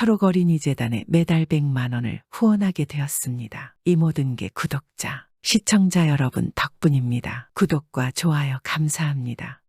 초록어린이재단에 매달 100만 원을 후원하게 되었습니다. 이 모든 게 구독자, 시청자 여러분 덕분입니다. 구독과 좋아요 감사합니다.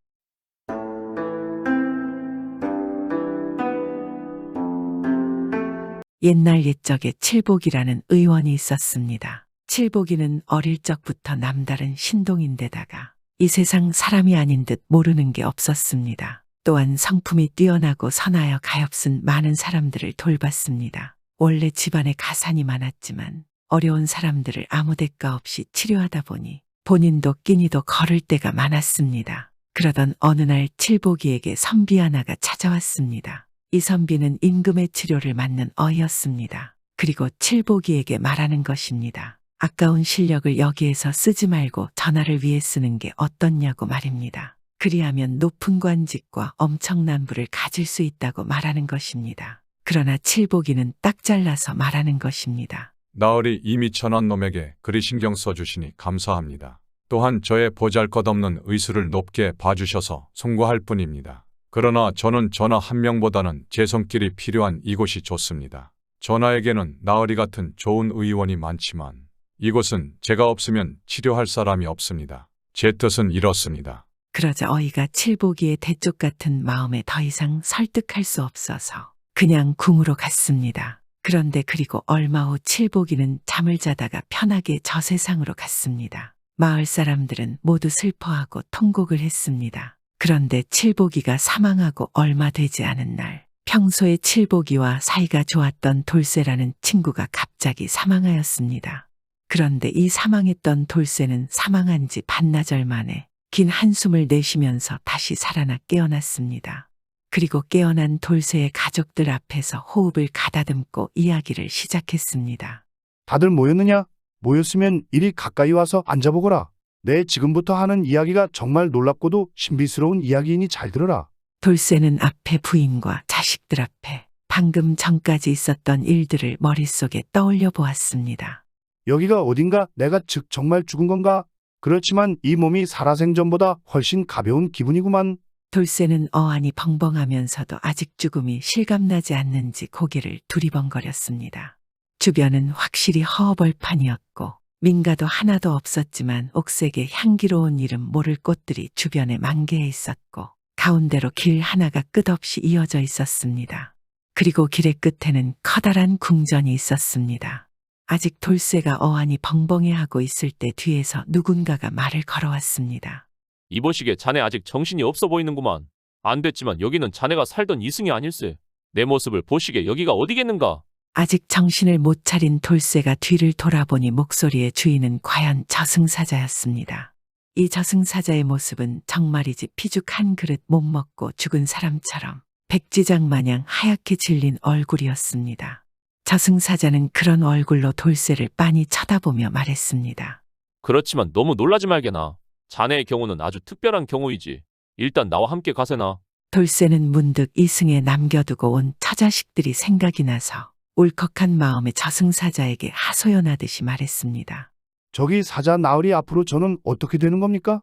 옛날 옛적에 칠복이라는 의원이 있었습니다. 칠복이는 어릴 적부터 남다른 신동인데다가 이 세상 사람이 아닌 듯 모르는 게 없었습니다. 또한 성품이 뛰어나고 선하여 가엾은 많은 사람들을 돌봤습니다. 원래 집안에 가산이 많았지만 어려운 사람들을 아무 대가 없이 치료하다 보니 본인도 끼니도 거를 때가 많았습니다. 그러던 어느 날 칠복이에게 선비 하나가 찾아왔습니다. 이 선비는 임금의 치료를 맡는 어이였습니다. 그리고 칠복이에게 말하는 것입니다. 아까운 실력을 여기에서 쓰지 말고 전하를 위해 쓰는 게 어떻냐고 말입니다. 그리하면 높은 관직과 엄청난 부를 가질 수 있다고 말하는 것입니다. 그러나 칠복이는 딱 잘라서 말하는 것입니다. 나으리 이미 천한 놈에게 그리 신경 써주시니 감사합니다. 또한 저의 보잘것없는 의술을 높게 봐주셔서 송구할 뿐입니다. 그러나 저는 전하 한 명보다는 제 손길이 필요한 이곳이 좋습니다. 전하에게는 나으리 같은 좋은 의원이 많지만 이곳은 제가 없으면 치료할 사람이 없습니다. 제 뜻은 이렇습니다. 그러자 어이가 칠복이의 대쪽 같은 마음에 더 이상 설득할 수 없어서 그냥 궁으로 갔습니다. 그런데 그리고 얼마 후 칠복이는 잠을 자다가 편하게 저 세상으로 갔습니다. 마을 사람들은 모두 슬퍼하고 통곡을 했습니다. 그런데 칠복이가 사망하고 얼마 되지 않은 날 평소에 칠복이와 사이가 좋았던 돌쇠라는 친구가 갑자기 사망하였습니다. 그런데 이 사망했던 돌쇠는 사망한 지 반나절 만에 긴 한숨을 내쉬면서 다시 살아나 깨어났습니다. 그리고 깨어난 돌쇠의 가족들 앞에서 호흡을 가다듬고 이야기를 시작했습니다. 다들 모였느냐? 모였으면 이리 가까이 와서 앉아보거라. 내 지금부터 하는 이야기가 정말 놀랍고도 신비스러운 이야기이니 잘 들어라. 돌쇠는 앞에 부인과 자식들 앞에 방금 전까지 있었던 일들을 머릿속에 떠올려 보았습니다. 여기가 어딘가? 내가 즉 정말 죽은 건가? 그렇지만 이 몸이 살아생전보다 훨씬 가벼운 기분이구만. 돌쇠는 어안이 벙벙하면서도 아직 죽음이 실감나지 않는지 고개를 두리번거렸습니다. 주변은 확실히 허허벌판이었고 민가도 하나도 없었지만 옥색의 향기로운 이름 모를 꽃들이 주변에 만개해 있었고 가운데로 길 하나가 끝없이 이어져 있었습니다. 그리고 길의 끝에는 커다란 궁전이 있었습니다. 아직 돌쇠가 어안이 벙벙해하고 있을 때 뒤에서 누군가가 말을 걸어왔습니다. 이보시게 자네 아직 정신이 없어 보이는구만. 안 됐지만 여기는 자네가 살던 이승이 아닐세. 내 모습을 보시게 여기가 어디겠는가. 아직 정신을 못 차린 돌쇠가 뒤를 돌아보니 목소리의 주인은 과연 저승사자였습니다. 이 저승사자의 모습은 정말이지 피죽 한 그릇 못 먹고 죽은 사람처럼 백지장 마냥 하얗게 질린 얼굴이었습니다. 저승사자는 그런 얼굴로 돌쇠를 빤히 쳐다보며 말했습니다. 그렇지만 너무 놀라지 말게나. 자네의 경우는 아주 특별한 경우이지. 일단 나와 함께 가세나. 돌쇠는 문득 이승에 남겨두고 온 처자식들이 생각이 나서 울컥한 마음에 저승사자에게 하소연하듯이 말했습니다. 저기 사자 나으리 앞으로 저는 어떻게 되는 겁니까?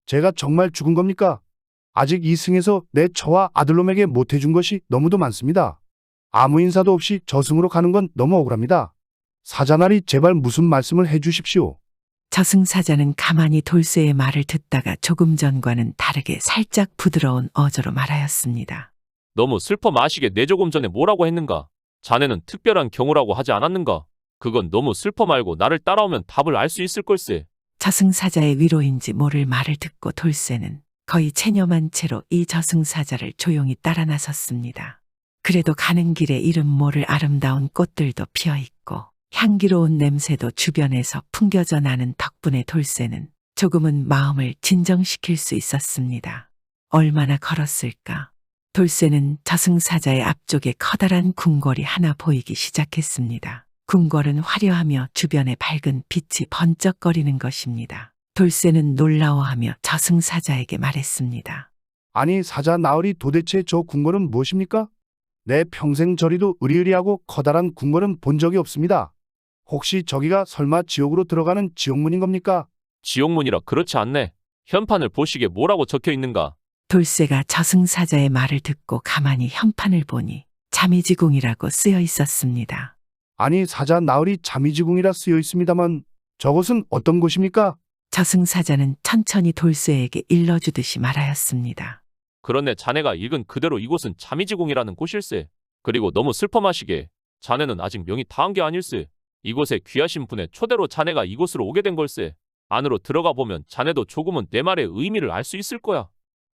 제가 정말 죽은 겁니까? 아직 이 승에서 내 처와 아들놈에게 못해준 것이 너무도 많습니다. 아무 인사도 없이 저승으로 가는 건 너무 억울합니다. 사자나리 제발 무슨 말씀을 해주십시오. 저승사자는 가만히 돌쇠의 말을 듣다가 조금 전과는 다르게 살짝 부드러운 어조로 말하였습니다. 너무 슬퍼 마시게 내 조금 전에 뭐라고 했는가. 자네는 특별한 경우라고 하지 않았는가. 그건 너무 슬퍼 말고 나를 따라오면 답을 알 수 있을 걸세. 저승사자의 위로인지 모를 말을 듣고 돌쇠는 거의 체념한 채로 이 저승사자를 조용히 따라 나섰습니다. 그래도 가는 길에 이름 모를 아름다운 꽃들도 피어있고 향기로운 냄새도 주변에서 풍겨져 나는 덕분에 돌쇠는 조금은 마음을 진정시킬 수 있었습니다. 얼마나 걸었을까? 돌쇠는 저승사자의 앞쪽에 커다란 궁궐이 하나 보이기 시작했습니다. 궁궐은 화려하며 주변에 밝은 빛이 번쩍거리는 것입니다. 돌쇠는 놀라워하며 저승사자에게 말했습니다. 아니 사자 나으리 도대체 저 궁궐은 무엇입니까? 내 평생 저리도 으리으리하고 커다란 궁궐은 본 적이 없습니다. 혹시 저기가 설마 지옥으로 들어가는 지옥문인 겁니까? 지옥문이라 그렇지 않네. 현판을 보시게 뭐라고 적혀 있는가. 돌쇠가 저승사자의 말을 듣고 가만히 현판을 보니 자미지궁이라고 쓰여 있었습니다. 아니 사자 나으리 자미지궁이라 쓰여 있습니다만 저것은 어떤 곳입니까? 저승사자는 천천히 돌쇠에게 일러주듯이 말하였습니다. 그런데 자네가 읽은 그대로 이곳은 자미지궁이라는 곳일세. 그리고 너무 슬퍼 마시게. 자네는 아직 명이 다한 게 아닐세. 이곳에 귀하신 분의 초대로 자네가 이곳으로 오게 된 걸세. 안으로 들어가 보면 자네도 조금은 내 말의 의미를 알 수 있을 거야.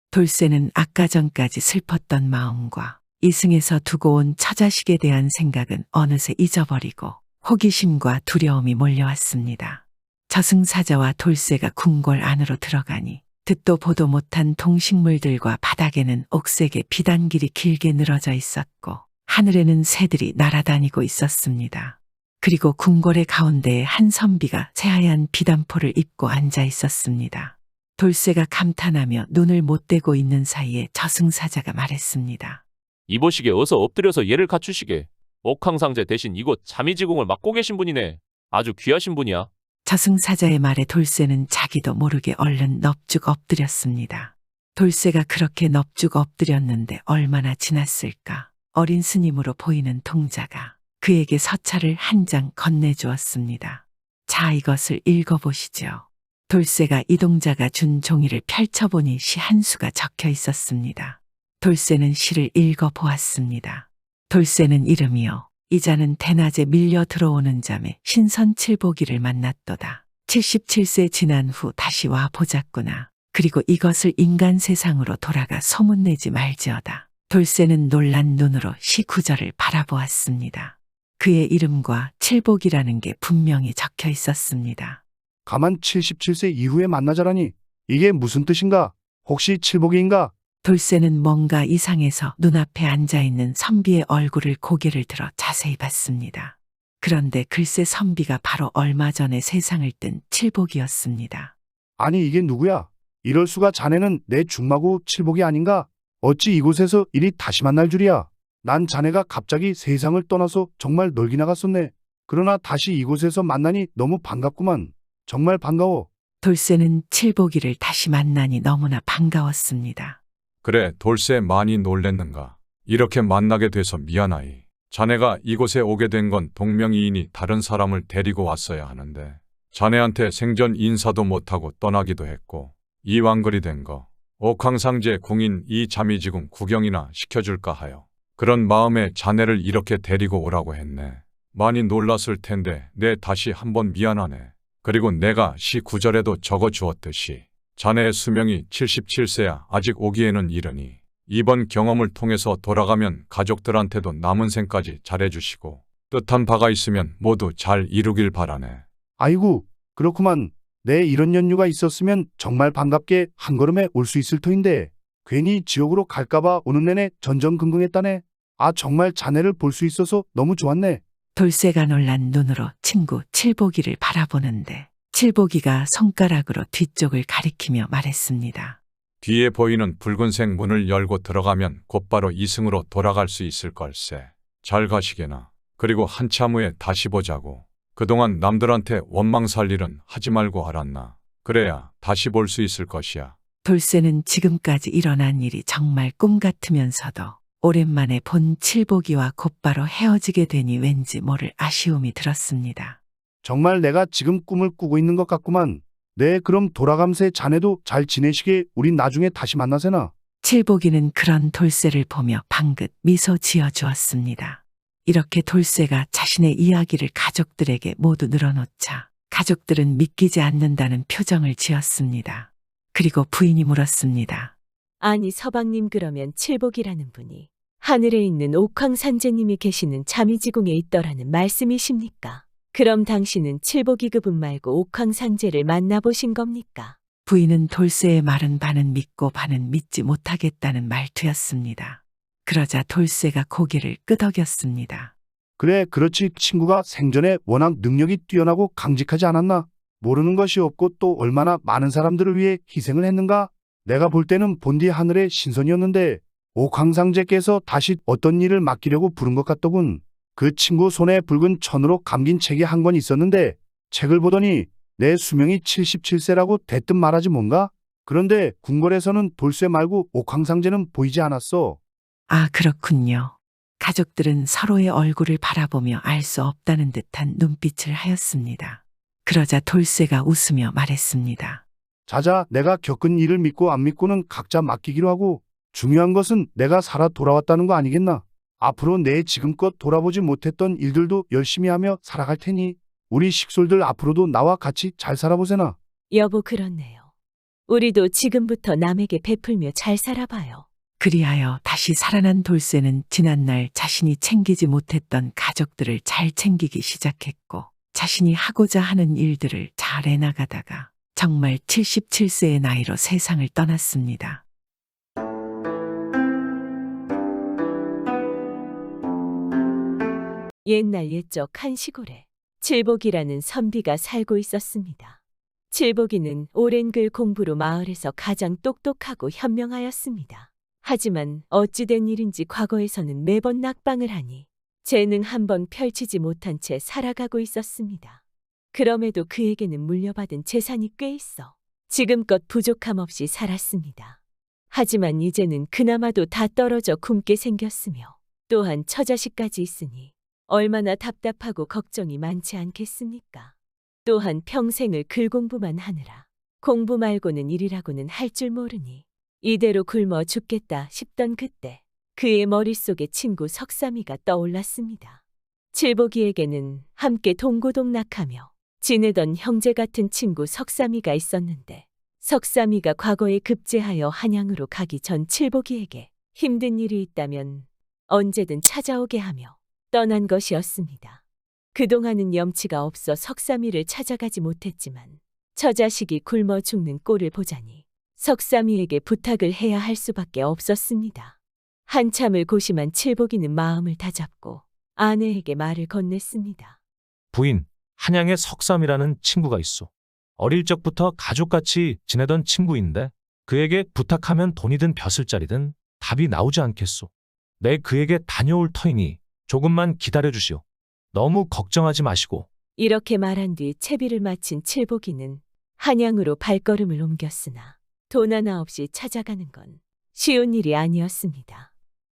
돌쇠는 아까 전까지 슬펐던 마음과 이승에서 두고 온 처자식에 대한 생각은 어느새 잊어버리고 호기심과 두려움이 몰려왔습니다. 저승사자와 돌쇠가 궁궐 안으로 들어가니 듣도 보도 못한 동식물들과 바닥에는 옥색의 비단길이 길게 늘어져 있었고 하늘에는 새들이 날아다니고 있었습니다. 그리고 궁궐의 가운데에 한 선비가 새하얀 비단포를 입고 앉아 있었습니다. 돌쇠가 감탄하며 눈을 못 떼고 있는 사이에 저승사자가 말했습니다. 이보시게 어서 엎드려서 예를 갖추시게. 옥황상제 대신 이곳 자미지궁을 맡고 계신 분이네. 아주 귀하신 분이야. 저승사자의 말에 돌쇠는 자기도 모르게 얼른 넙죽 엎드렸습니다. 돌쇠가 그렇게 넙죽 엎드렸는데 얼마나 지났을까. 어린 스님으로 보이는 동자가 그에게 서찰을 한 장 건네주었습니다. 자, 이것을 읽어보시죠. 돌쇠가 이 동자가 준 종이를 펼쳐보니 시 한 수가 적혀 있었습니다. 돌쇠는 시를 읽어보았습니다. 돌쇠는 이름이요. 이 자는 대낮에 밀려 들어오는 잠에 신선칠보기를 만났도다. 77세 지난 후 다시 와 보자꾸나. 그리고 이것을 인간 세상으로 돌아가 소문내지 말지어다. 돌쇠는 놀란 눈으로 시 구절을 바라보았습니다. 그의 이름과 칠복이라는 게 분명히 적혀 있었습니다. 가만 77세 이후에 만나자라니 이게 무슨 뜻인가? 혹시 칠복이인가? 돌쇠는 뭔가 이상해서 눈앞에 앉아있는 선비의 얼굴을 고개를 들어 자세히 봤습니다. 그런데 글쎄 선비가 바로 얼마 전에 세상을 뜬 칠복이었습니다. 아니 이게 누구야? 이럴 수가 자네는 내 중마고 칠복이 아닌가? 어찌 이곳에서 이리 다시 만날 줄이야? 난 자네가 갑자기 세상을 떠나서 정말 놀기 나갔었네. 그러나 다시 이곳에서 만나니 너무 반갑구만. 정말 반가워. 돌쇠는 칠복이를 다시 만나니 너무나 반가웠습니다. 그래, 돌쇠 많이 놀랬는가. 이렇게 만나게 돼서 미안하이. 자네가 이곳에 오게 된 건 동명이인이 다른 사람을 데리고 왔어야 하는데 자네한테 생전 인사도 못하고 떠나기도 했고 이왕 그리 된 거 옥황상제 궁인 이 자미지궁 구경이나 시켜줄까 하여 그런 마음에 자네를 이렇게 데리고 오라고 했네. 많이 놀랐을 텐데 내 다시 한번 미안하네. 그리고 내가 시 구절에도 적어 주었듯이 자네의 수명이 77세야 아직 오기에는 이르니 이번 경험을 통해서 돌아가면 가족들한테도 남은 생까지 잘해주시고 뜻한 바가 있으면 모두 잘 이루길 바라네. 아이고 그렇구만. 내 이런 연유가 있었으면 정말 반갑게 한 걸음에 올 수 있을 터인데 괜히 지옥으로 갈까봐 오는 내내 전전긍긍했다네. 아 정말 자네를 볼 수 있어서 너무 좋았네. 돌쇠가 놀란 눈으로 친구 칠복이를 바라보는데 칠복이가 손가락으로 뒤쪽을 가리키며 말했습니다. 뒤에 보이는 붉은색 문을 열고 들어가면 곧바로 이승으로 돌아갈 수 있을 걸세. 잘 가시게나. 그리고 한참 후에 다시 보자고. 그동안 남들한테 원망 살 일은 하지 말고 알았나. 그래야 다시 볼 수 있을 것이야. 돌쇠는 지금까지 일어난 일이 정말 꿈 같으면서도 오랜만에 본 칠복이와 곧바로 헤어지게 되니 왠지 모를 아쉬움이 들었습니다. 정말 내가 지금 꿈을 꾸고 있는 것 같구만. 네 그럼 돌아감새 자네도 잘 지내시게 우린 나중에 다시 만나세나. 칠복이는 그런 돌쇠를 보며 방긋 미소 지어 주었습니다. 이렇게 돌쇠가 자신의 이야기를 가족들에게 모두 늘어놓자 가족들은 믿기지 않는다는 표정을 지었습니다. 그리고 부인이 물었습니다. 아니 서방님 그러면 칠복이라는 분이 하늘에 있는 옥황상제님이 계시는 자미지궁에 있더라는 말씀이십니까? 그럼 당신은 칠복이 그분 말고 옥황상제를 만나보신 겁니까? 부인은 돌쇠의 말은 반은 믿고 반은 믿지 못하겠다는 말투였습니다. 그러자 돌쇠가 고개를 끄덕였습니다. 그래 그렇지 친구가 생전에 워낙 능력이 뛰어나고 강직하지 않았나? 모르는 것이 없고 또 얼마나 많은 사람들을 위해 희생을 했는가? 내가 볼 때는 본디 하늘의 신선이었는데 옥황상제께서 다시 어떤 일을 맡기려고 부른 것 같더군. 그 친구 손에 붉은 천으로 감긴 책이 한 권 있었는데 책을 보더니 내 수명이 77세라고 대뜸 말하지 뭔가? 그런데 궁궐에서는 돌쇠 말고 옥황상제는 보이지 않았어. 아, 그렇군요. 가족들은 서로의 얼굴을 바라보며 알 수 없다는 듯한 눈빛을 하였습니다. 그러자 돌쇠가 웃으며 말했습니다. 자자, 내가 겪은 일을 믿고 안 믿고는 각자 맡기기로 하고 중요한 것은 내가 살아 돌아왔다는 거 아니겠나? 앞으로 내 지금껏 돌아보지 못했던 일들도 열심히 하며 살아갈 테니 우리 식솔들 앞으로도 나와 같이 잘 살아보세나. 여보, 그렇네요. 우리도 지금부터 남에게 베풀며 잘 살아봐요. 그리하여 다시 살아난 돌쇠는 지난날 자신이 챙기지 못했던 가족들을 잘 챙기기 시작했고 자신이 하고자 하는 일들을 잘 해나가다가 정말 77세의 나이로 세상을 떠났습니다. 옛날 옛적 한 시골에 칠복이라는 선비가 살고 있었습니다. 칠복이는 오랜 글 공부로 마을에서 가장 똑똑하고 현명하였습니다. 하지만 어찌된 일인지 과거에서는 매번 낙방을 하니 재능 한번 펼치지 못한 채 살아가고 있었습니다. 그럼에도 그에게는 물려받은 재산이 꽤 있어 지금껏 부족함 없이 살았습니다. 하지만 이제는 그나마도 다 떨어져 굶게 생겼으며 또한 처자식까지 있으니 얼마나 답답하고 걱정이 많지 않겠습니까? 또한 평생을 글 공부만 하느라 공부 말고는 일이라고는 할 줄 모르니 이대로 굶어 죽겠다 싶던 그때 그의 머릿속에 친구 석삼이가 떠올랐습니다. 칠복이에게는 함께 동고동락하며 지내던 형제 같은 친구 석삼이가 있었는데 석삼이가 과거에 급제하여 한양으로 가기 전 칠복이에게 힘든 일이 있다면 언제든 찾아오게 하며 떠난 것이었습니다. 그동안은 염치가 없어 석삼이를 찾아가지 못했지만 처자식이 굶어 죽는 꼴을 보자니 석삼이에게 부탁을 해야 할 수밖에 없었습니다. 한참을 고심한 칠복이는 마음을 다잡고 아내에게 말을 건넸습니다. 부인, 한양에 석삼이라는 친구가 있어. 어릴 적부터 가족같이 지내던 친구인데 그에게 부탁하면 돈이든 벼슬자리든 답이 나오지 않겠소. 내 그에게 다녀올 터이니 조금만 기다려주시오. 너무 걱정하지 마시고. 이렇게 말한 뒤 채비를 마친 칠복이는 한양으로 발걸음을 옮겼으나 돈 하나 없이 찾아가는 건 쉬운 일이 아니었습니다.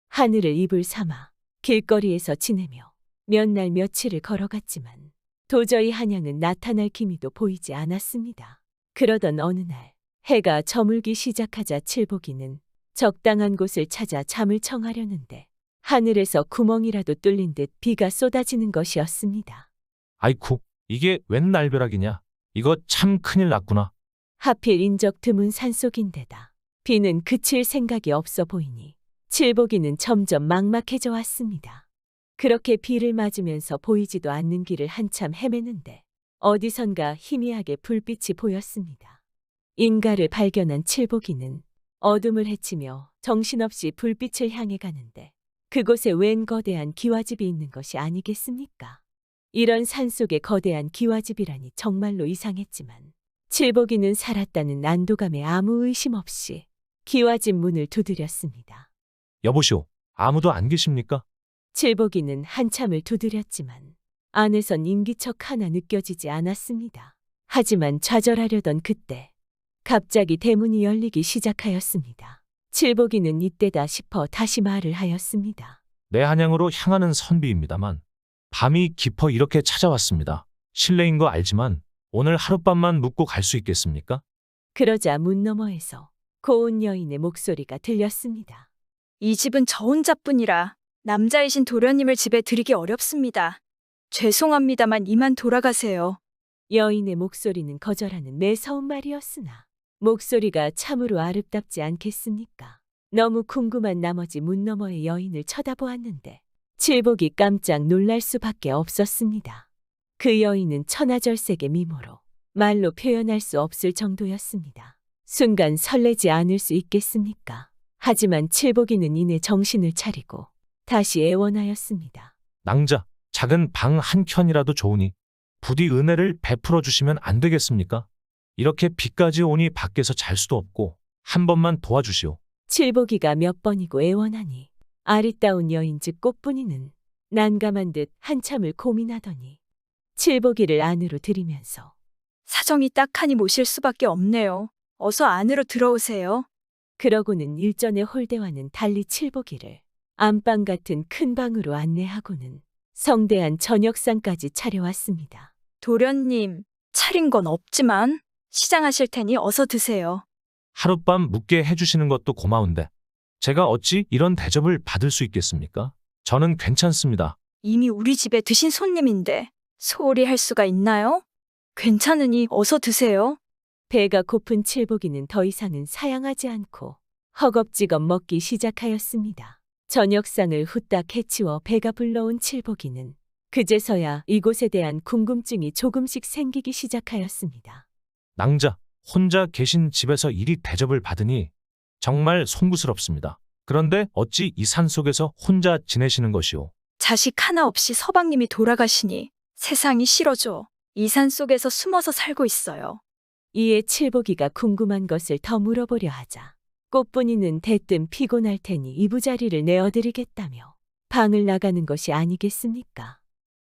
하늘을 이불 삼아 길거리에서 지내며 몇 날 며칠을 걸어갔지만 도저히 한양은 나타날 기미도 보이지 않았습니다. 그러던 어느 날 해가 저물기 시작하자 칠복이는 적당한 곳을 찾아 잠을 청하려는데 하늘에서 구멍이라도 뚫린 듯 비가 쏟아지는 것이었습니다. 아이쿠, 이게 웬 날벼락이냐. 이거 참 큰일 났구나. 하필 인적 드문 산속인데다 비는 그칠 생각이 없어 보이니 칠복이는 점점 막막해져 왔습니다. 그렇게 비를 맞으면서 보이지도 않는 길을 한참 헤매는데 어디선가 희미하게 불빛이 보였습니다. 인가를 발견한 칠복이는 어둠을 헤치며 정신없이 불빛을 향해 가는데 그곳에 웬 거대한 기와집이 있는 것이 아니겠습니까? 이런 산속에 거대한 기와집이라니 정말로 이상했지만 칠복이는 살았다는 안도감에 아무 의심 없이 기와집 문을 두드렸습니다. 여보시오, 아무도 안 계십니까? 칠복이는 한참을 두드렸지만 안에선 인기척 하나 느껴지지 않았습니다. 하지만 좌절하려던 그때 갑자기 대문이 열리기 시작하였습니다. 칠복이는 이때다 싶어 다시 말을 하였습니다. 내 한양으로 향하는 선비입니다만 밤이 깊어 이렇게 찾아왔습니다. 실례인 거 알지만 오늘 하룻밤만 묵고 갈 수 있겠습니까? 그러자 문 너머에서 고운 여인의 목소리가 들렸습니다. 이 집은 저 혼자뿐이라 남자이신 도련님을 집에 들이기 어렵습니다. 죄송합니다만 이만 돌아가세요. 여인의 목소리는 거절하는 매서운 말이었으나 목소리가 참으로 아름답지 않겠습니까? 너무 궁금한 나머지 문 너머의 여인을 쳐다보았는데 칠복이 깜짝 놀랄 수밖에 없었습니다. 그 여인은 천하절색의 미모로 말로 표현할 수 없을 정도였습니다. 순간 설레지 않을 수 있겠습니까? 하지만 칠복이는 이내 정신을 차리고 다시 애원하였습니다. 낭자, 작은 방 한 켠이라도 좋으니 부디 은혜를 베풀어 주시면 안 되겠습니까? 이렇게 비까지 오니 밖에서 잘 수도 없고 한 번만 도와주시오. 칠복이가 몇 번이고 애원하니 아리따운 여인 즉 꽃분이는 난감한 듯 한참을 고민하더니 칠복이를 안으로 들이면서 사정이 딱하니 모실 수밖에 없네요. 어서 안으로 들어오세요. 그러고는 일전의 홀대와는 달리 칠복이를 안방 같은 큰 방으로 안내하고는 성대한 저녁상까지 차려왔습니다. 도련님, 차린 건 없지만 시장하실 테니 어서 드세요. 하룻밤 묵게 해주시는 것도 고마운데 제가 어찌 이런 대접을 받을 수 있겠습니까? 저는 괜찮습니다. 이미 우리 집에 드신 손님인데 소홀히 할 수가 있나요? 괜찮으니 어서 드세요. 배가 고픈 칠복이는 더 이상은 사양하지 않고 허겁지겁 먹기 시작하였습니다. 저녁상을 후딱 해치워 배가 불러온 칠복이는 그제서야 이곳에 대한 궁금증이 조금씩 생기기 시작하였습니다. 낭자, 혼자 계신 집에서 이리 대접을 받으니 정말 송구스럽습니다. 그런데 어찌 이 산속에서 혼자 지내시는 것이오? 자식 하나 없이 서방님이 돌아가시니 세상이 싫어져 이 산 속에서 숨어서 살고 있어요. 이에 칠복이가 궁금한 것을 더 물어보려 하자 꽃분이는 대뜸 피곤할 테니 이부자리를 내어드리겠다며 방을 나가는 것이 아니겠습니까?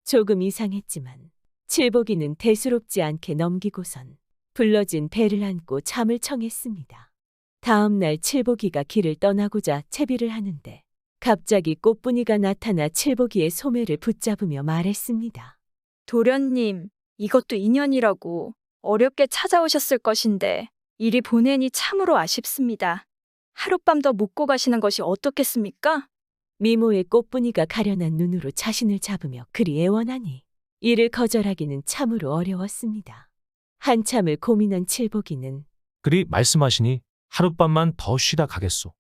조금 이상했지만 칠복이는 대수롭지 않게 넘기고선 불러진 배를 안고 잠을 청했습니다. 다음 날 칠복이가 길을 떠나고자 채비를 하는데 갑자기 꽃분이가 나타나 칠복이의 소매를 붙잡으며 말했습니다. 도련님, 이것도 인연이라고 어렵게 찾아오셨을 것인데 이리 보내니 참으로 아쉽습니다. 하룻밤 더 묵고 가시는 것이 어떻겠습니까? 미모의 꽃분이가 가련한 눈으로 자신을 잡으며 그리 애원하니 이를 거절하기는 참으로 어려웠습니다. 한참을 고민한 칠복이는 그리 말씀하시니 하룻밤만 더 쉬다 가겠소.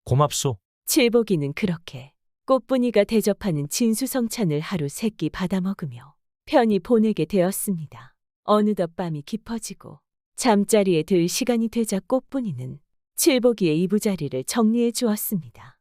고맙소. 칠복이는 그렇게 꽃분이가 대접하는 진수성찬을 하루 세끼 받아먹으며 편히 보내게 되었습니다. 어느덧 밤이 깊어지고 잠자리에 들 시간이 되자 꽃분이는 칠복이의 이부자리를 정리해 주었습니다.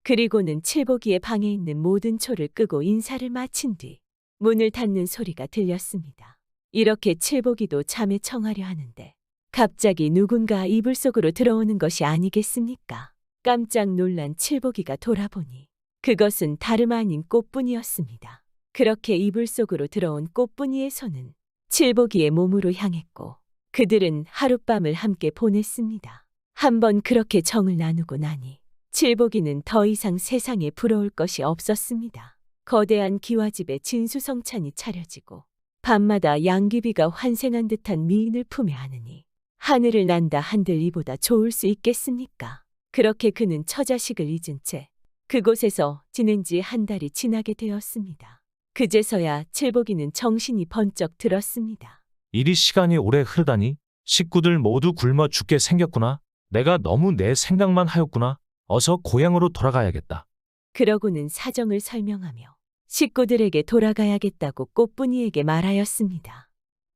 그리고는 칠복이의 방에 있는 모든 초를 끄고 인사를 마친 뒤 문을 닫는 소리가 들렸습니다. 이렇게 칠복이도 잠에 청하려 하는데 갑자기 누군가 이불 속으로 들어오는 것이 아니겠습니까? 깜짝 놀란 칠복이가 돌아보니 그것은 다름 아닌 꽃분이었습니다. 그렇게 이불 속으로 들어온 꽃분이의 손은 칠복이의 몸으로 향했고 그들은 하룻밤을 함께 보냈습니다. 한번 그렇게 정을 나누고 나니 칠복이는 더 이상 세상에 부러울 것이 없었습니다. 거대한 기와집에 진수성찬이 차려지고 밤마다 양귀비가 환생한 듯한 미인을 품에 안으니 하늘을 난다 한들 이보다 좋을 수 있겠습니까? 그렇게 그는 처자식을 잊은 채 그곳에서 지낸 지 한 달이 지나게 되었습니다. 그제서야 칠복이는 정신이 번쩍 들었습니다. 이리 시간이 오래 흐르다니 식구들 모두 굶어 죽게 생겼구나. 내가 너무 내 생각만 하였구나. 어서 고향으로 돌아가야겠다. 그러고는 사정을 설명하며 식구들에게 돌아가야겠다고 꽃분이에게 말하였습니다.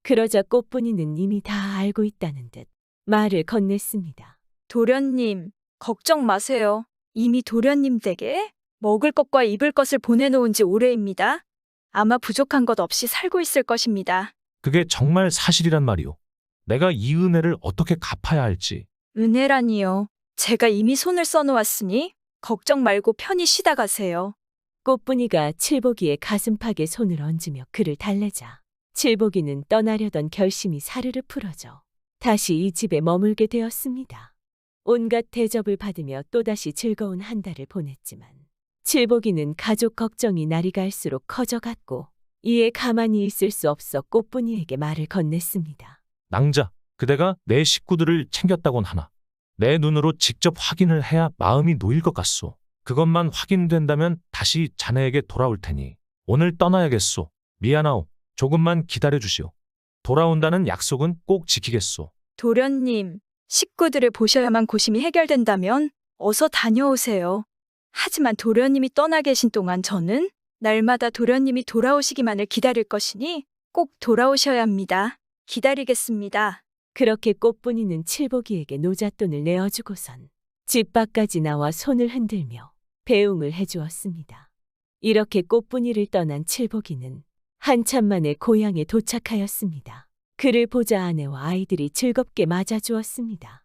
그러자 꽃분이는 이미 다 알고 있다는 듯 말을 건넸습니다. 도련님, 걱정 마세요. 이미 도련님 댁에 먹을 것과 입을 것을 보내놓은 지 오래입니다. 아마 부족한 것 없이 살고 있을 것입니다. 그게 정말 사실이란 말이오. 내가 이 은혜를 어떻게 갚아야 할지. 은혜라니요. 제가 이미 손을 써놓았으니 걱정 말고 편히 쉬다 가세요. 꽃분이가 칠복이의 가슴팍에 손을 얹으며 그를 달래자 칠복이는 떠나려던 결심이 사르르 풀어져 다시 이 집에 머물게 되었습니다. 온갖 대접을 받으며 또다시 즐거운 한 달을 보냈지만 칠복이는 가족 걱정이 날이 갈수록 커져갔고 이에 가만히 있을 수 없어 꽃분이에게 말을 건넸습니다. 낭자, 그대가 내 식구들을 챙겼다곤 하나. 내 눈으로 직접 확인을 해야 마음이 놓일 것 같소. 그것만 확인된다면 다시 자네에게 돌아올 테니 오늘 떠나야겠소. 미안하오. 조금만 기다려주시오. 돌아온다는 약속은 꼭 지키겠소. 도련님, 식구들을 보셔야만 고심이 해결된다면 어서 다녀오세요. 하지만 도련님이 떠나 계신 동안 저는 날마다 도련님이 돌아오시기만을 기다릴 것이니 꼭 돌아오셔야 합니다. 기다리겠습니다. 그렇게 꽃분이는 칠복이에게 노잣돈을 내어주고선 집 밖까지 나와 손을 흔들며 배웅을 해주었습니다. 이렇게 꽃분이를 떠난 칠복이는 한참 만에 고향에 도착하였습니다. 그를 보자 아내와 아이들이 즐겁게 맞아주었습니다.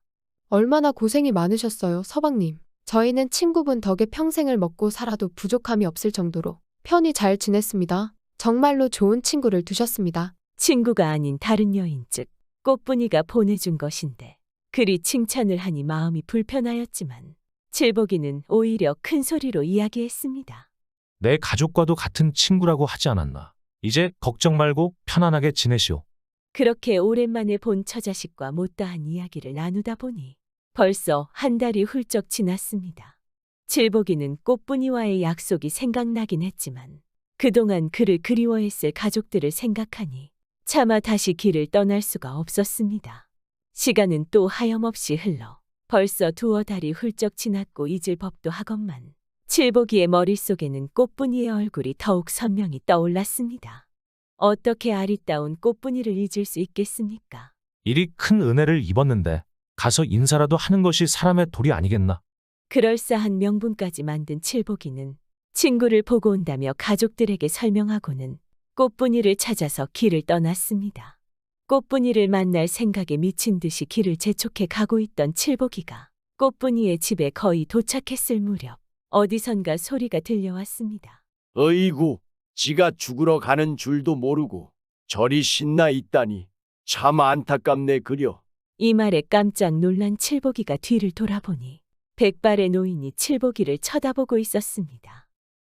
얼마나 고생이 많으셨어요, 서방님. 저희는 친구분 덕에 평생을 먹고 살아도 부족함이 없을 정도로 편히 잘 지냈습니다. 정말로 좋은 친구를 두셨습니다. 친구가 아닌 다른 여인 즉 꽃분이가 보내준 것인데 그리 칭찬을 하니 마음이 불편하였지만 칠복이는 오히려 큰 소리로 이야기했습니다. 내 가족과도 같은 친구라고 하지 않았나. 이제 걱정 말고 편안하게 지내시오. 그렇게 오랜만에 본 처자식과 못다한 이야기를 나누다 보니 벌써 한 달이 훌쩍 지났습니다. 칠복이는 꽃분이와의 약속이 생각나긴 했지만 그동안 그를 그리워했을 가족들을 생각하니 차마 다시 길을 떠날 수가 없었습니다. 시간은 또 하염없이 흘러 벌써 두어 달이 훌쩍 지났고 잊을 법도 하건만 칠복이의 머릿속에는 꽃분이의 얼굴이 더욱 선명히 떠올랐습니다. 어떻게 아리따운 꽃분이를 잊을 수 있겠습니까? 일이 큰 은혜를 입었는데 가서 인사라도 하는 것이 사람의 도리 아니겠나. 그럴싸한 명분까지 만든 칠복이는 친구를 보고 온다며 가족들에게 설명하고는 꽃분이를 찾아서 길을 떠났습니다. 꽃분이를 만날 생각에 미친 듯이 길을 재촉해 가고 있던 칠복이가 꽃분이의 집에 거의 도착했을 무렵 어디선가 소리가 들려왔습니다. 어이구, 지가 죽으러 가는 줄도 모르고 저리 신나 있다니 참 안타깝네 그려. 이 말에 깜짝 놀란 칠복이가 뒤를 돌아보니 백발의 노인이 칠복이를 쳐다보고 있었습니다.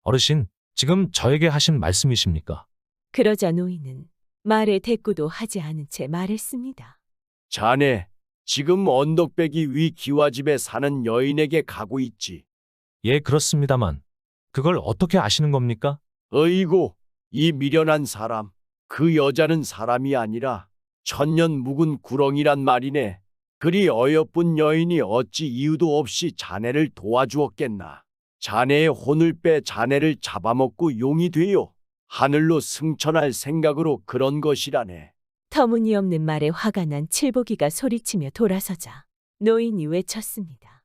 어르신, 지금 저에게 하신 말씀이십니까? 그러자 노인은 말에 대꾸도 하지 않은 채 말했습니다. 자네, 지금 언덕배기 위 기와집에 사는 여인에게 가고 있지. 예, 그렇습니다만 그걸 어떻게 아시는 겁니까? 어이구, 이 미련한 사람. 그 여자는 사람이 아니라 천년 묵은 구렁이란 말이네. 그리 어여쁜 여인이 어찌 이유도 없이 자네를 도와주었겠나. 자네의 혼을 빼 자네를 잡아먹고 용이 되어 하늘로 승천할 생각으로 그런 것이라네. 터무니없는 말에 화가 난 칠복이가 소리치며 돌아서자 노인이 외쳤습니다.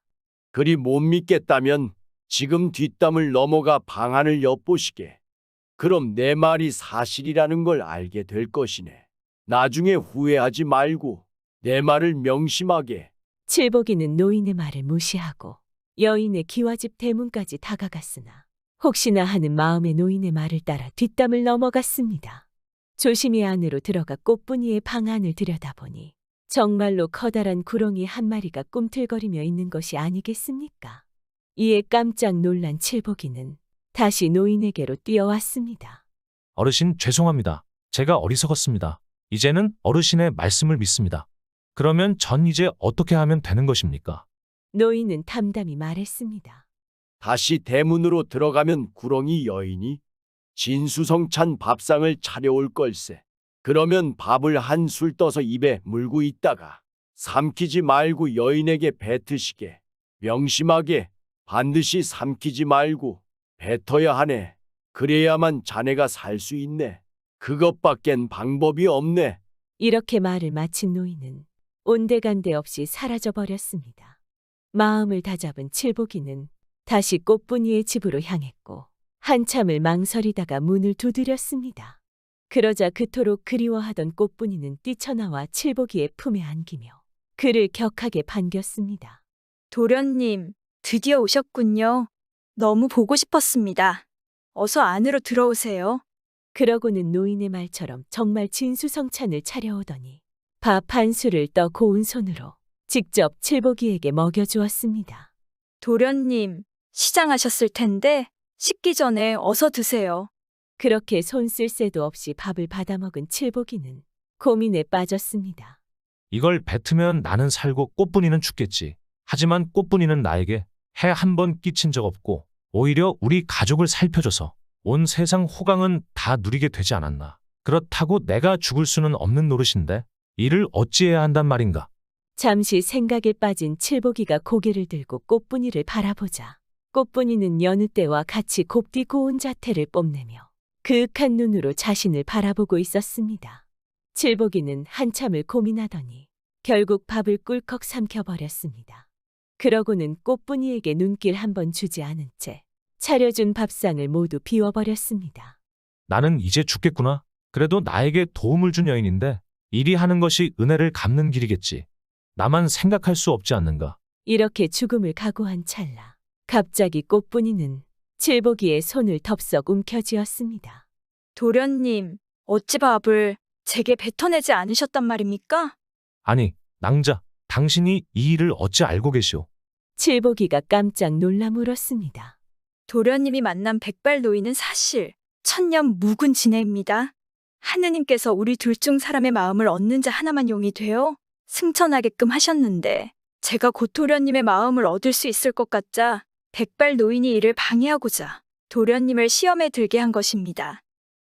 그리 못 믿겠다면 지금 뒷담을 넘어가 방안을 엿보시게. 그럼 내 말이 사실이라는 걸 알게 될 것이네. 나중에 후회하지 말고 내 말을 명심하게. 칠복이는 노인의 말을 무시하고 여인의 기와집 대문까지 다가갔으나 혹시나 하는 마음에 노인의 말을 따라 뒷담을 넘어갔습니다. 조심히 안으로 들어가 꽃분이의 방 안을 들여다보니 정말로 커다란 구렁이 한 마리가 꿈틀거리며 있는 것이 아니겠습니까? 이에 깜짝 놀란 칠복이는 다시 노인에게로 뛰어왔습니다. 어르신, 죄송합니다. 제가 어리석었습니다. 이제는 어르신의 말씀을 믿습니다. 그러면 전 이제 어떻게 하면 되는 것입니까? 노인은 담담히 말했습니다. 다시 대문으로 들어가면 구렁이 여인이 진수성찬 밥상을 차려올 걸세. 그러면 밥을 한 술 떠서 입에 물고 있다가 삼키지 말고 여인에게 뱉으시게. 명심하게 반드시 삼키지 말고 뱉어야 하네. 그래야만 자네가 살 수 있네. 그것밖엔 방법이 없네. 이렇게 말을 마친 노인은 온데간데 없이 사라져 버렸습니다. 마음을 다잡은 칠복이는 다시 꽃분이의 집으로 향했고 한참을 망설이다가 문을 두드렸습니다. 그러자 그토록 그리워하던 꽃분이는 뛰쳐나와 칠복이의 품에 안기며 그를 격하게 반겼습니다. 도련님, 드디어 오셨군요. 너무 보고 싶었습니다. 어서 안으로 들어오세요. 그러고는 노인의 말처럼 정말 진수성찬을 차려오더니 밥 한 술을 떠 고운 손으로 직접 칠복이에게 먹여주었습니다. 도련님, 시장하셨을 텐데 식기 전에 어서 드세요. 그렇게 손 쓸 새도 없이 밥을 받아먹은 칠복이는 고민에 빠졌습니다. 이걸 뱉으면 나는 살고 꽃분이는 죽겠지. 하지만 꽃분이는 나에게 해 한 번 끼친 적 없고 오히려 우리 가족을 살펴줘서 온 세상 호강은 다 누리게 되지 않았나. 그렇다고 내가 죽을 수는 없는 노릇인데 이를 어찌해야 한단 말인가. 잠시 생각에 빠진 칠복이가 고개를 들고 꽃분이를 바라보자 꽃분이는 여느 때와 같이 곱디 고운 자태를 뽐내며 그윽한 눈으로 자신을 바라보고 있었습니다. 칠복이는 한참을 고민하더니 결국 밥을 꿀꺽 삼켜버렸습니다. 그러고는 꽃분이에게 눈길 한 번 주지 않은 채 차려준 밥상을 모두 비워버렸습니다. 나는 이제 죽겠구나. 그래도 나에게 도움을 준 여인인데 이리 하는 것이 은혜를 갚는 길이겠지. 나만 생각할 수 없지 않는가. 이렇게 죽음을 각오한 찰나 갑자기 꽃분이는 칠복이의 손을 덥석 움켜쥐었습니다. 도련님, 어찌 밥을 제게 뱉어내지 않으셨단 말입니까? 아니, 낭자, 당신이 이 일을 어찌 알고 계시오? 칠복이가 깜짝 놀라 물었습니다. 도련님이 만난 백발 노인은 사실 천년 묵은 지혜입니다. 하느님께서 우리 둘 중 사람의 마음을 얻는 자 하나만 용이 되어 승천하게끔 하셨는데 제가 곧 도련님의 마음을 얻을 수 있을 것 같자 백발 노인이 이를 방해하고자 도련님을 시험에 들게 한 것입니다.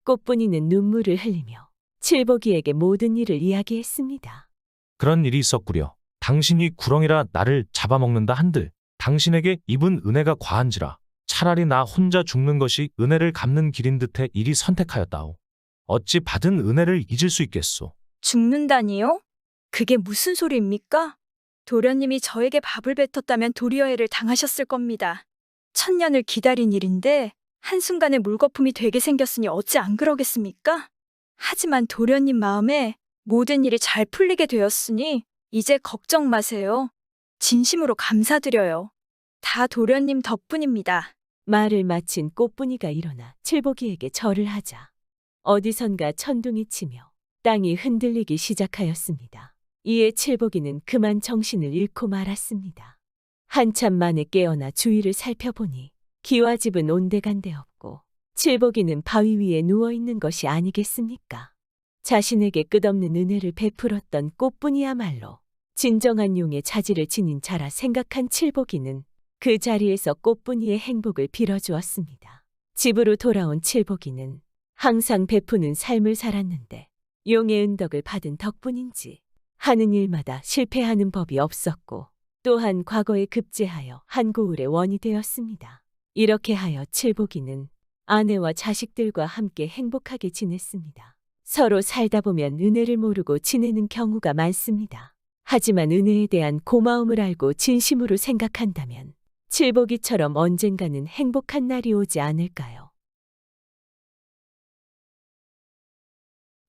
꽃분이는 눈물을 흘리며 칠복이에게 모든 일을 이야기했습니다. 그런 일이 있었구려. 당신이 구렁이라 나를 잡아먹는다 한들 당신에게 입은 은혜가 과한지라 차라리 나 혼자 죽는 것이 은혜를 갚는 길인 듯해 이리 선택하였다오. 어찌 받은 은혜를 잊을 수 있겠소. 죽는다니요? 그게 무슨 소리입니까? 도련님이 저에게 밥을 뱉었다면 도리어해를 당하셨을 겁니다. 천년을 기다린 일인데 한순간에 물거품이 되게 생겼으니 어찌 안 그러겠습니까? 하지만 도련님 마음에 모든 일이 잘 풀리게 되었으니 이제 걱정 마세요. 진심으로 감사드려요. 다 도련님 덕분입니다. 말을 마친 꽃분이가 일어나 칠복이에게 절을 하자 어디선가 천둥이 치며 땅이 흔들리기 시작하였습니다. 이에 칠복이는 그만 정신을 잃고 말았습니다. 한참 만에 깨어나 주위를 살펴보니 기와집은 온데간데 없고 칠복이는 바위 위에 누워있는 것이 아니겠습니까? 자신에게 끝없는 은혜를 베풀었던 꽃분이야말로 진정한 용의 자질을 지닌 자라 생각한 칠복이는 그 자리에서 꽃분이의 행복을 빌어주었습니다. 집으로 돌아온 칠복이는 항상 베푸는 삶을 살았는데 용의 은덕을 받은 덕분인지 하는 일마다 실패하는 법이 없었고 또한 과거에 급제하여 한 고을의 원이 되었습니다. 이렇게 하여 칠복이는 아내와 자식들과 함께 행복하게 지냈습니다. 서로 살다 보면 은혜를 모르고 지내는 경우가 많습니다. 하지만 은혜에 대한 고마움을 알고 진심으로 생각한다면 칠복이처럼 언젠가는 행복한 날이 오지 않을까요?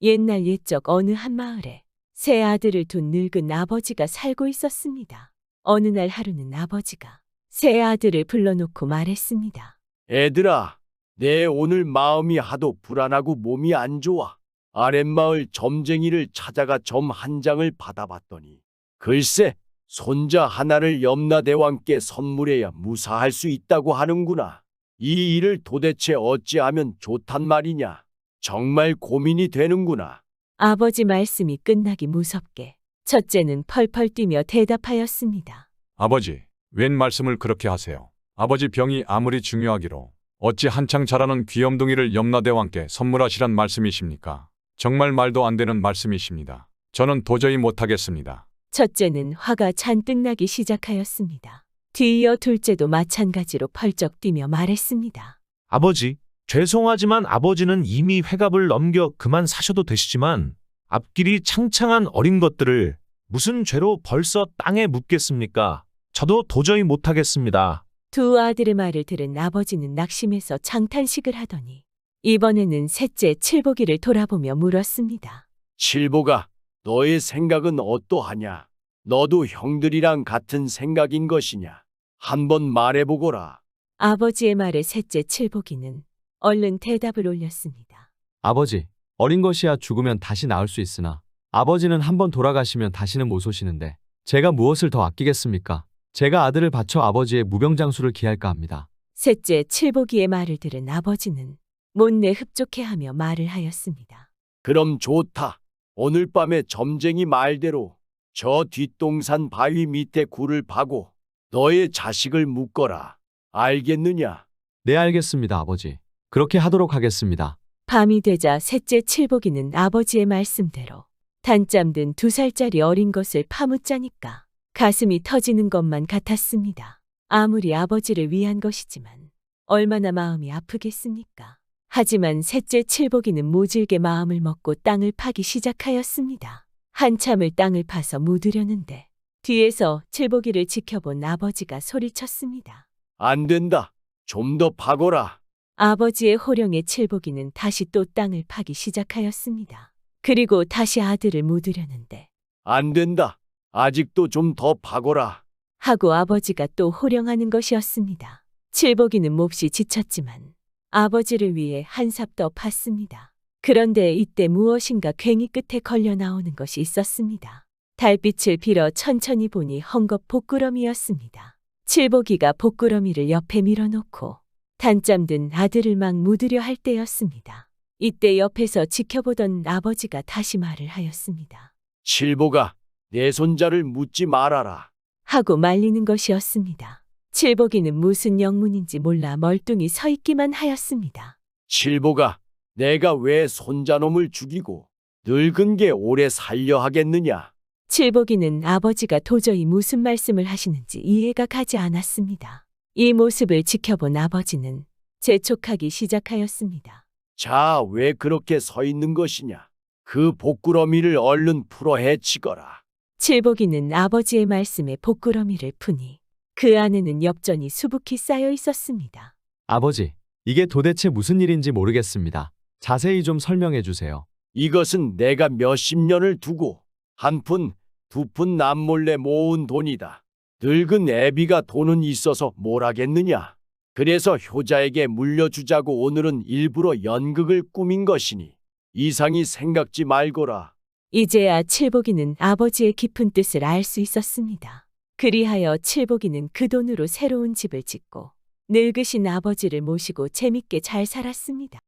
옛날 옛적 어느 한 마을에 세 아들을 둔 늙은 아버지가 살고 있었습니다. 어느 날 하루는 아버지가 세 아들을 불러놓고 말했습니다. 애들아, 내 오늘 마음이 하도 불안하고 몸이 안 좋아. 아랫마을 점쟁이를 찾아가 점 한 장을 받아봤더니 글쎄 손자 하나를 염라대왕께 선물해야 무사할 수 있다고 하는구나. 이 일을 도대체 어찌하면 좋단 말이냐. 정말 고민이 되는구나. 아버지 말씀이 끝나기 무섭게 첫째는 펄펄 뛰며 대답하였습니다. 아버지, 웬 말씀을 그렇게 하세요? 아버지 병이 아무리 중요하기로 어찌 한창 자라는 귀염둥이를 염라대왕께 선물하시란 말씀이십니까? 정말 말도 안 되는 말씀이십니다. 저는 도저히 못하겠습니다. 첫째는 화가 잔뜩 나기 시작하였습니다. 뒤이어 둘째도 마찬가지로 펄쩍 뛰며 말했습니다. 아버지, 죄송하지만 아버지는 이미 회갑을 넘겨 그만 사셔도 되시지만 앞길이 창창한 어린 것들을 무슨 죄로 벌써 땅에 묻겠습니까? 저도 도저히 못하겠습니다. 두 아들의 말을 들은 아버지는 낙심해서 장탄식을 하더니 이번에는 셋째 칠복이를 돌아보며 물었습니다. 칠보가, 너의 생각은 어떠하냐? 너도 형들이랑 같은 생각인 것이냐? 한번 말해보거라. 아버지의 말에 셋째 칠복이는 얼른 대답을 올렸습니다. 아버지, 어린 것이야 죽으면 다시 나올 수 있으나 아버지는 한번 돌아가시면 다시는 못 오시는데 제가 무엇을 더 아끼겠습니까? 제가 아들을 바쳐 아버지의 무병장수를 기할까 합니다. 셋째 칠복이의 말을 들은 아버지는 못내 흡족해하며 말을 하였습니다. 그럼 좋다. 오늘 밤에 점쟁이 말대로 저 뒷동산 바위 밑에 굴을 파고 너의 자식을 묶어라. 알겠느냐? 네, 알겠습니다, 아버지. 그렇게 하도록 하겠습니다. 밤이 되자 셋째 칠복이는 아버지의 말씀대로 단잠 든 2살짜리 어린 것을 파묻자니까 가슴이 터지는 것만 같았습니다. 아무리 아버지를 위한 것이지만 얼마나 마음이 아프겠습니까? 하지만 셋째 칠복이는 모질게 마음을 먹고 땅을 파기 시작하였습니다. 한참을 땅을 파서 묻으려는데 뒤에서 칠복이를 지켜본 아버지가 소리쳤습니다. 안 된다. 좀 더 파거라. 아버지의 호령에 칠복이는 다시 또 땅을 파기 시작하였습니다. 그리고 다시 아들을 묻으려는데 안 된다. 아직도 좀 더 파거라. 하고 아버지가 또 호령하는 것이었습니다. 칠복이는 몹시 지쳤지만 아버지를 위해 한 삽 더 팠습니다. 그런데 이때 무엇인가 괭이 끝에 걸려 나오는 것이 있었습니다. 달빛을 빌어 천천히 보니 헝겊 복구럼이었습니다. 칠복이가 복구러미를 옆에 밀어놓고 단잠 든 아들을 막 묻으려 할 때였습니다. 이때 옆에서 지켜보던 아버지가 다시 말을 하였습니다. 칠보가 내 손자를 묻지 말아라. 하고 말리는 것이었습니다. 칠복이는 무슨 영문인지 몰라 멀뚱히 서 있기만 하였습니다. 칠보가 내가 왜 손자놈을 죽이고 늙은 게 오래 살려 하겠느냐. 칠복이는 아버지가 도저히 무슨 말씀을 하시는지 이해가 가지 않았습니다. 이 모습을 지켜본 아버지는 재촉하기 시작하였습니다. 자, 왜 그렇게 서 있는 것이냐. 그 복구러미를 얼른 풀어 헤치거라. 칠복이는 아버지의 말씀에 복구러미를 푸니 그 안에는 엽전이 수북히 쌓여 있었습니다. 아버지, 이게 도대체 무슨 일인지 모르겠습니다. 자세히 좀 설명해 주세요. 이것은 내가 몇십 년을 두고 한 푼, 두 푼 남몰래 모은 돈이다. 늙은 애비가 돈은 있어서 뭘 하겠느냐. 그래서 효자에게 물려주자고 오늘은 일부러 연극을 꾸민 것이니 이상히 생각지 말거라. 이제야 칠복이는 아버지의 깊은 뜻을 알 수 있었습니다. 그리하여 칠복이는 그 돈으로 새로운 집을 짓고 늙으신 아버지를 모시고 재밌게 잘 살았습니다.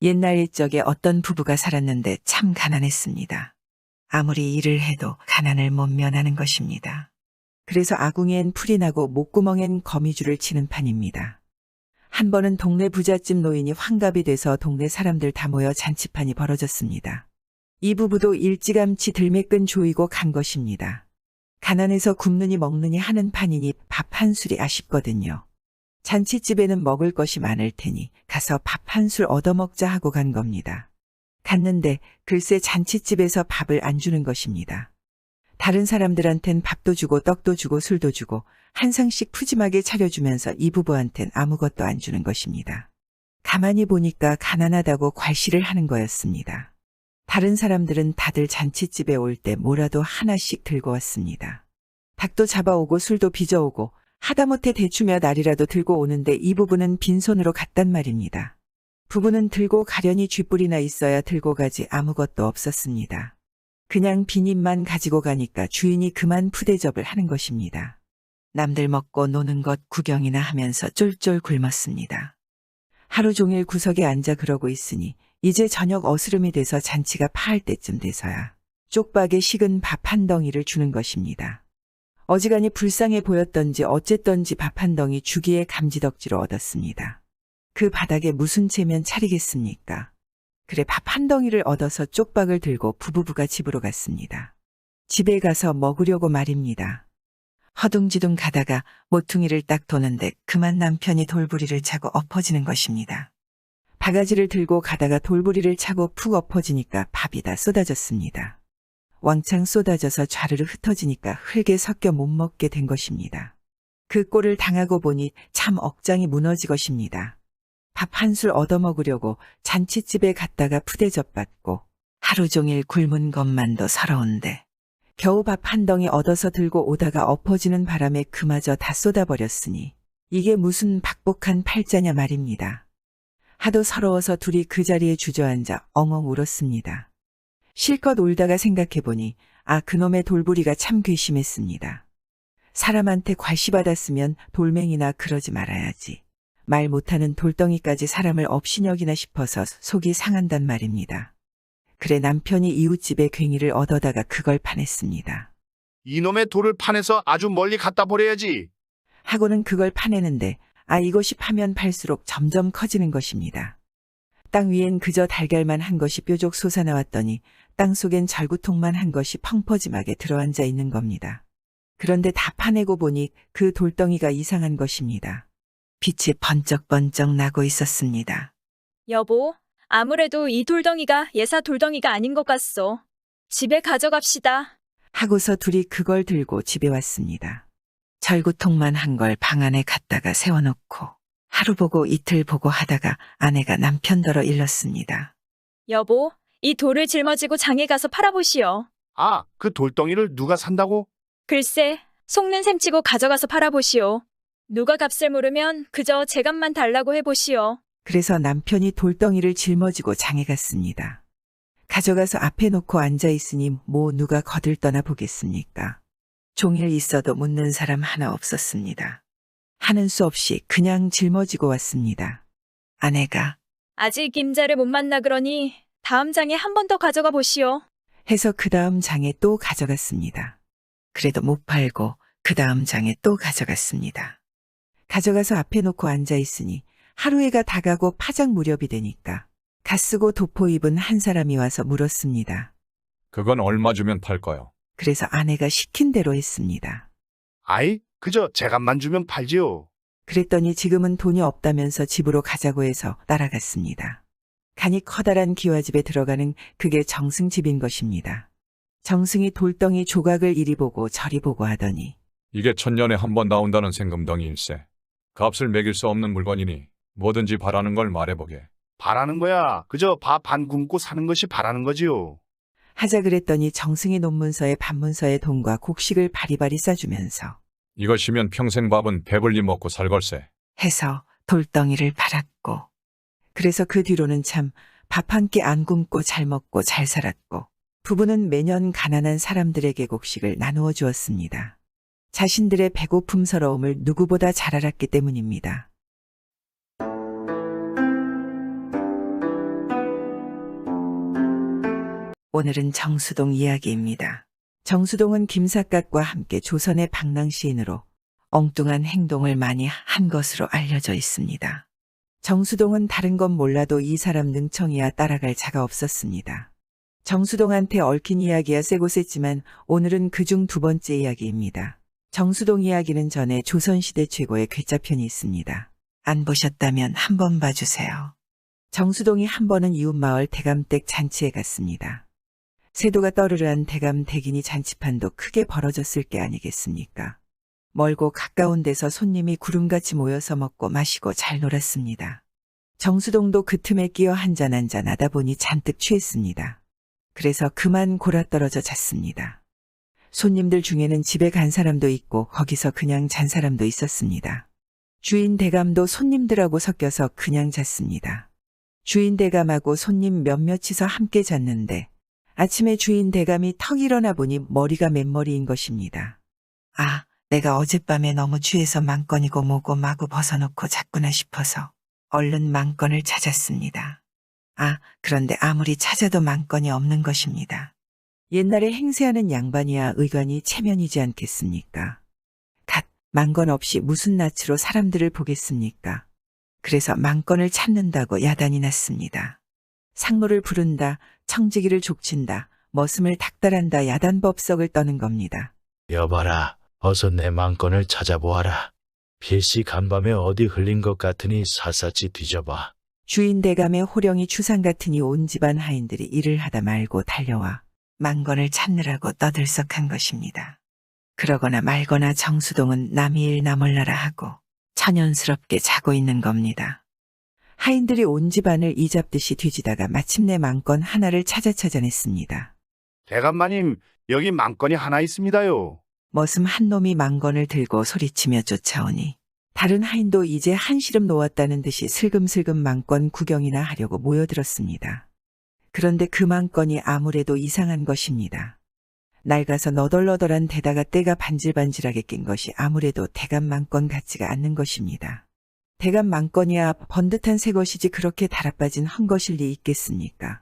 옛날 옛적에 어떤 부부가 살았는데 참 가난했습니다. 아무리 일을 해도 가난을 못 면하는 것입니다. 그래서 아궁이엔 풀이 나고 목구멍엔 거미줄을 치는 판입니다. 한 번은 동네 부잣집 노인이 환갑이 돼서 동네 사람들 다 모여 잔치판이 벌어졌습니다. 이 부부도 일찌감치 들매끈 조이고 간 것입니다. 가난해서 굶느니 먹느니 하는 판이니 밥 한 술이 아쉽거든요. 잔치집에는 먹을 것이 많을 테니 가서 밥 한 술 얻어먹자 하고 간 겁니다. 갔는데 글쎄 잔치집에서 밥을 안 주는 것입니다. 다른 사람들한텐 밥도 주고 떡도 주고 술도 주고 한 상씩 푸짐하게 차려주면서 이 부부한텐 아무것도 안 주는 것입니다. 가만히 보니까 가난하다고 괄시를 하는 거였습니다. 다른 사람들은 다들 잔치집에 올 때 뭐라도 하나씩 들고 왔습니다. 닭도 잡아오고 술도 빚어오고 하다못해 대추 몇 알이라도 들고 오는데 이 부부는 빈손으로 갔단 말입니다. 부부는 들고 가려니 쥐뿔이나 있어야 들고 가지 아무것도 없었습니다. 그냥 빈입만 가지고 가니까 주인이 그만 푸대접을 하는 것입니다. 남들 먹고 노는 것 구경이나 하면서 쫄쫄 굶었습니다. 하루 종일 구석에 앉아 그러고 있으니 이제 저녁 어스름이 돼서 잔치가 파할 때쯤 돼서야 쪽박에 식은 밥 한 덩이를 주는 것입니다. 어지간히 불쌍해 보였던지 어쨌던지 밥 한 덩이 주기에 감지덕지로 얻었습니다. 그 바닥에 무슨 채면 차리겠습니까? 그래 밥 한 덩이를 얻어서 쪽박을 들고 부부가 집으로 갔습니다. 집에 가서 먹으려고 말입니다. 허둥지둥 가다가 모퉁이를 딱 도는데 그만 남편이 돌부리를 차고 엎어지는 것입니다. 바가지를 들고 가다가 돌부리를 차고 푹 엎어지니까 밥이 다 쏟아졌습니다. 왕창 쏟아져서 좌르르 흩어지니까 흙에 섞여 못 먹게 된 것입니다. 그 꼴을 당하고 보니 참 억장이 무너지것입니다. 밥 한 술 얻어먹으려고 잔치집에 갔다가 푸대접 받고 하루 종일 굶은 것만도 서러운데 겨우 밥 한 덩이 얻어서 들고 오다가 엎어지는 바람에 그마저 다 쏟아버렸으니 이게 무슨 박복한 팔자냐 말입니다. 하도 서러워서 둘이 그 자리에 주저앉아 엉엉 울었습니다. 실컷 울다가 생각해보니 그놈의 돌부리가 참 괘씸했습니다. 사람한테 괄시받았으면 돌멩이나 그러지 말아야지. 말 못하는 돌덩이까지 사람을 업신여기나 싶어서 속이 상한단 말입니다. 그래 남편이 이웃집에 괭이를 얻어다가 그걸 파냈습니다. 이놈의 돌을 파내서 아주 멀리 갖다 버려야지. 하고는 그걸 파내는데 이것이 파면 팔수록 점점 커지는 것입니다. 땅 위엔 그저 달걀만 한 것이 뾰족 솟아나왔더니 땅 속엔 절구통만 한 것이 펑퍼짐하게 들어앉아 있는 겁니다. 그런데 다 파내고 보니 그 돌덩이가 이상한 것입니다. 빛이 번쩍번쩍 나고 있었습니다. 여보, 아무래도 이 돌덩이가 예사 돌덩이가 아닌 것 같소. 집에 가져갑시다. 하고서 둘이 그걸 들고 집에 왔습니다. 절구통만 한 걸 방 안에 갖다가 세워놓고 하루 보고 이틀 보고 하다가 아내가 남편더러 일렀습니다. 여보, 이 돌을 짊어지고 장에 가서 팔아보시오. 그 돌덩이를 누가 산다고? 글쎄, 속는 셈치고 가져가서 팔아보시오. 누가 값을 물으면 그저 제 값만 달라고 해보시오. 그래서 남편이 돌덩이를 짊어지고 장에 갔습니다. 가져가서 앞에 놓고 앉아 있으니 뭐 누가 거들떠나 보겠습니까? 종일 있어도 묻는 사람 하나 없었습니다. 하는 수 없이 그냥 짊어지고 왔습니다. 아내가 아직 임자를 못 만나 그러니 다음 장에 한 번 더 가져가 보시오. 해서 그 다음 장에 또 가져갔습니다. 그래도 못 팔고 그 다음 장에 또 가져갔습니다. 가져가서 앞에 놓고 앉아 있으니 하루해가 다가고 파장 무렵이 되니까 갓쓰고 도포 입은 한 사람이 와서 물었습니다. 그건 얼마 주면 팔 거요? 그래서 아내가 시킨 대로 했습니다. 아이, 그저 제값만 주면 팔지요. 그랬더니 지금은 돈이 없다면서 집으로 가자고 해서 따라갔습니다. 간이 커다란 기와집에 들어가는 그게 정승집인 것입니다. 정승이 돌덩이 조각을 이리 보고 저리 보고 하더니 이게 천년에 한 번 나온다는 생금덩이일세. 값을 매길 수 없는 물건이니 뭐든지 바라는 걸 말해보게. 바라는 거야. 그저 밥 한 굶고 사는 것이 바라는 거지요. 하자 그랬더니 정승이 논문서에 반문서에 돈과 곡식을 바리바리 싸주면서 이것이면 평생 밥은 배불리 먹고 살걸세. 해서 돌덩이를 팔았고 그래서 그 뒤로는 참 밥 한 끼 안 굶고 잘 먹고 잘 살았고 부부는 매년 가난한 사람들에게 곡식을 나누어 주었습니다. 자신들의 배고픔스러움을 누구보다 잘 알았기 때문입니다. 오늘은 정수동 이야기입니다. 정수동은 김삿갓과 함께 조선의 방랑시인으로 엉뚱한 행동을 많이 한 것으로 알려져 있습니다. 정수동은 다른 건 몰라도 이 사람 능청이야 따라갈 자가 없었습니다. 정수동한테 얽힌 이야기야 세고 셌지만 오늘은 그중 두 번째 이야기입니다. 정수동 이야기는 전에 조선시대 최고의 괴짜편이 있습니다. 안 보셨다면 한번 봐주세요. 정수동이 한 번은 이웃마을 대감댁 잔치에 갔습니다. 세도가 떠르르한 대감 대기니 잔치판도 크게 벌어졌을 게 아니겠습니까? 멀고 가까운 데서 손님이 구름같이 모여서 먹고 마시고 잘 놀았습니다. 정수동도 그 틈에 끼어 한잔 하다 보니 잔뜩 취했습니다. 그래서 그만 골아떨어져 잤습니다. 손님들 중에는 집에 간 사람도 있고 거기서 그냥 잔 사람도 있었습니다. 주인 대감도 손님들하고 섞여서 그냥 잤습니다. 주인 대감하고 손님 몇몇이서 함께 잤는데 아침에 주인 대감이 턱 일어나 보니 머리가 맨머리인 것입니다. 아, 내가 어젯밤에 너무 취해서 망건이고 뭐고 마구 벗어놓고 잤구나 싶어서 얼른 망건을 찾았습니다. 아, 그런데 아무리 찾아도 망건이 없는 것입니다. 옛날에 행세하는 양반이야 의관이 체면이지 않겠습니까? 갓, 망건 없이 무슨 낯으로 사람들을 보겠습니까? 그래서 망건을 찾는다고 야단이 났습니다. 상무를 부른다, 청지기를 족친다, 머슴을 닥달한다 야단법석을 떠는 겁니다. 여봐라, 어서 내 망건을 찾아보아라. 필시 간밤에 어디 흘린 것 같으니 샅샅이 뒤져봐. 주인 대감의 호령이 추상 같으니 온 집안 하인들이 일을 하다 말고 달려와 망건을 찾느라고 떠들썩한 것입니다. 그러거나 말거나 정수동은 남이 일 나몰라라 하고 천연스럽게 자고 있는 겁니다. 하인들이 온 집안을 이잡듯이 뒤지다가 마침내 망건 하나를 찾아냈습니다. 대감마님, 여기 망건이 하나 있습니다요. 머슴 한 놈이 망건을 들고 소리치며 쫓아오니 다른 하인도 이제 한시름 놓았다는 듯이 슬금슬금 망건 구경이나 하려고 모여들었습니다. 그런데 그 망건이 아무래도 이상한 것입니다. 낡아서 너덜너덜한 데다가 때가 반질반질하게 낀 것이 아무래도 대감 망건 같지가 않는 것입니다. 대감 망건이야 번듯한 새 것이지 그렇게 달아빠진 헝것일 리 있겠습니까?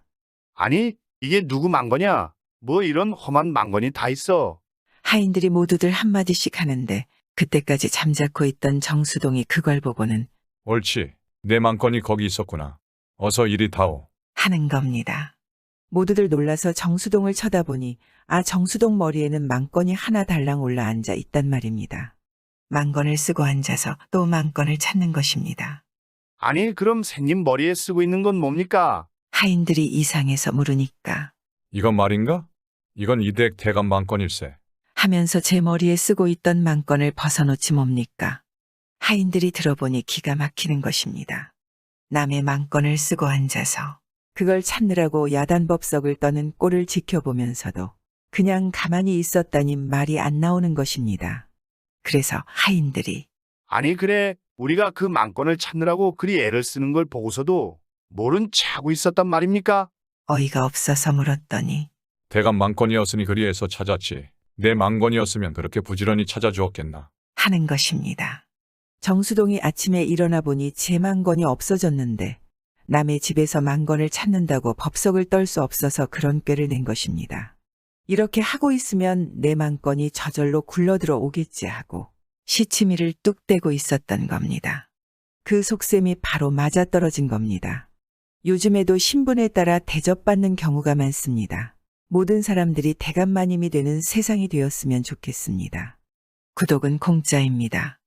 아니, 이게 누구 망건이야? 뭐 이런 험한 망건이 다 있어. 하인들이 모두들 한마디씩 하는데 그때까지 잠자코 있던 정수동이 그걸 보고는 옳지. 내 망건이 거기 있었구나. 어서 이리 다오. 하는 겁니다. 모두들 놀라서 정수동을 쳐다보니 정수동 머리에는 망건이 하나 달랑 올라 앉아 있단 말입니다. 망건을 쓰고 앉아서 또 망건을 찾는 것입니다. 아니, 그럼 새님 머리에 쓰고 있는 건 뭡니까? 하인들이 이상해서 물으니까 이건 말인가? 이건 이댁 대감 망건일세. 하면서 제 머리에 쓰고 있던 망건을 벗어놓지 뭡니까? 하인들이 들어보니 기가 막히는 것입니다. 남의 망건을 쓰고 앉아서 그걸 찾느라고 야단법석을 떠는 꼴을 지켜보면서도 그냥 가만히 있었다니 말이 안 나오는 것입니다. 그래서 하인들이 아니, 그래. 우리가 그 망건을 찾느라고 그리 애를 쓰는 걸 보고서도 모른 체 하고 있었단 말입니까? 어이가 없어서 물었더니 대가 망건이었으니 그리해서 찾았지. 내 망건이었으면 그렇게 부지런히 찾아주었겠나. 하는 것입니다. 정수동이 아침에 일어나 보니 제 망건이 없어졌는데 남의 집에서 망건을 찾는다고 법석을 떨 수 없어서 그런 꾀를 낸 것입니다. 이렇게 하고 있으면 내 망건이 저절로 굴러들어 오겠지 하고 시치미를 뚝 떼고 있었던 겁니다. 그 속셈이 바로 맞아떨어진 겁니다. 요즘에도 신분에 따라 대접받는 경우가 많습니다. 모든 사람들이 대감마님이 되는 세상이 되었으면 좋겠습니다. 구독은 공짜입니다.